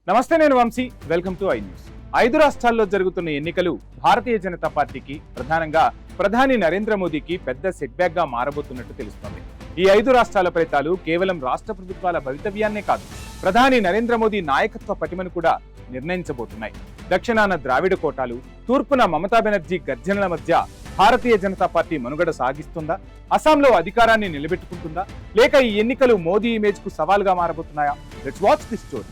నమస్తే, నేను Vamshi. Welcome to I News. 5 రాష్ట్రాల్లో జరుగుతున్న ఎన్నికలు భారతీయ జనతా పార్టీకి, ప్రధానంగా ప్రధాని నరేంద్ర మోదీకి పెద్ద సెట్ బ్యాక్ గా మారబోతున్నట్టు తెలుస్తోంది. ఈ 5 రాష్ట్రాల ఫలితాలు కేవలం రాష్ట్ర ప్రభుత్వాల భవితవ్యాన్నే కాదు, ప్రధాని నరేంద్ర మోదీ నాయకత్వ పటిమను కూడా నిర్ణయించబోతున్నాయి. దక్షిణాన ద్రావిడ కోటాలు, తూర్పున మమతా బెనర్జీ గర్జనల మధ్య భారతీయ జనతా పార్టీ మనుగడ సాగిస్తుందా? అస్సాంలో అధికారాన్ని నిలబెట్టుకుంటుందా? లేక ఈ ఎన్నికలు మోదీ ఇమేజ్ కు సవాల్గా మారబోతున్నాయా? Let's watch the story.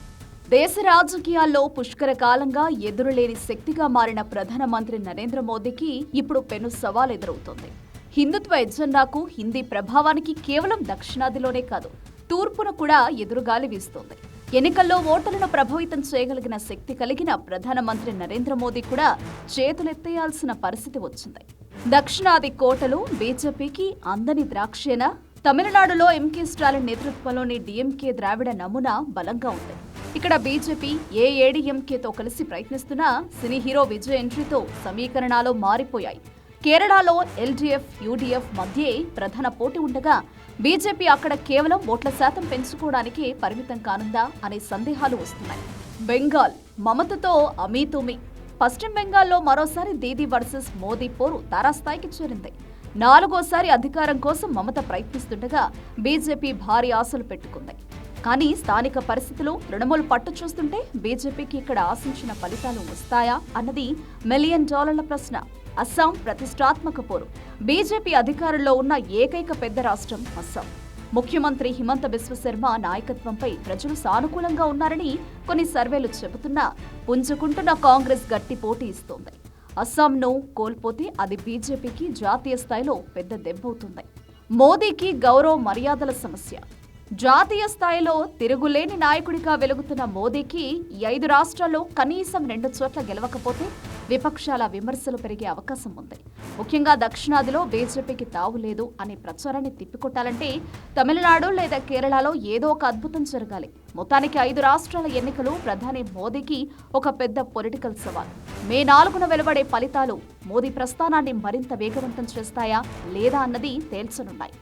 దేశ రాజకీయాల్లో పుష్కర కాలంగా ఎదురులేని శక్తిగా మారిన ప్రధానమంత్రి నరేంద్ర మోదీకి ఇప్పుడు పెను సవాల్ ఎదురవుతోంది. హిందుత్వ ఎజెండాకు, హిందీ ప్రభావానికి కేవలం దక్షిణాదిలోనే కాదు, తూర్పున కూడా ఎదురుగాలి వీస్తోంది. ఎన్నికల్లో ఓటర్లను ప్రభావితం చేయగలిగిన శక్తి కలిగిన ప్రధానమంత్రి నరేంద్ర మోదీ కూడా చేతులెత్తేయాల్సిన పరిస్థితి వచ్చింది. దక్షిణాది కోటలు బీజేపీకి అందని ద్రాక్షేనా? తమిళనాడులో ఎంకే స్టాలిన్ నేతృత్వంలోని డీఎంకే ద్రావిడ నమూనా బలంగా ఉంది. ఇక్కడ బీజేపీ ఏఐఏడీఎంకేతో కలిసి ప్రయత్నిస్తున్న సినీ హీరో విజయ్ ఎంట్రీతో సమీకరణాలు మారిపోయాయి. కేరళలో ఎల్డీఎఫ్, యూడీఎఫ్ మధ్యే ప్రధాన పోటీ ఉండగా బీజేపీ అక్కడ కేవలం ఓట్ల శాతం పెంచుకోవడానికే పరిమితం కానుందా అనే సందేహాలు వస్తున్నాయి. బెంగాల్ మమతతో అమీతుమి. పశ్చిమ బెంగాల్లో మరోసారి దీదీ వర్సెస్ మోదీ పోరు తారాస్థాయికి చేరింది. 4వ అధికారం కోసం మమత ప్రయత్నిస్తుండగా బీజేపీ భారీ ఆశలు పెట్టుకుంది. కానీ స్థానిక పరిస్థితులు, తృణమూల్ పట్టు చూస్తుంటే బీజేపీకి ఇక్కడ ఆశించిన ఫలితాలు వస్తాయా అన్నది $1 మిలియన్ ప్రశ్న. అస్సాం ప్రతిష్టాత్మక పోరు. బీజేపీ అధికారంలో ఉన్న ఏకైక పెద్ద రాష్ట్రం అస్సాం. ముఖ్యమంత్రి హిమంత బిశ్వ శర్మ నాయకత్వంపై ప్రజలు సానుకూలంగా ఉన్నారని కొన్ని సర్వేలు చెబుతున్నా పుంజుకుంటున్న కాంగ్రెస్ గట్టి పోటీ ఇస్తోంది. అస్సాంను కోల్పోతే అది బీజేపీకి జాతీయ స్థాయిలో పెద్ద దెబ్బవుతుంది. మోదీకి గౌరవ మర్యాదల సమస్య. జాతీయ స్థాయిలో తిరుగులేని నాయకుడిగా వెలుగుతున్న మోదీకి ఈ 5 రాష్ట్రాల్లో కనీసం 2 చోట్ల గెలవకపోతే విపక్షాల విమర్శలు పెరిగే అవకాశం ఉంది. ముఖ్యంగా దక్షిణాదిలో బీజేపీకి తావు లేదు అనే ప్రచారాన్ని తిప్పికొట్టాలంటే తమిళనాడు లేదా కేరళలో ఏదో ఒక అద్భుతం జరగాలి. మొత్తానికి 5 రాష్ట్రాల ఎన్నికలు ప్రధాని మోదీకి ఒక పెద్ద పొలిటికల్ సవాల్. మే 4న వెలువడే ఫలితాలు మోదీ ప్రస్థానాన్ని మరింత వేగవంతం చేస్తాయా లేదా అన్నది తేల్చనున్నాయి.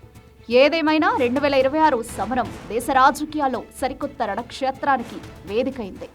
ఏదేమైనా 2026 సమరం దేశ రాజకీయాల్లో సరికొత్త రణక్షేత్రానికి వేదికైంది.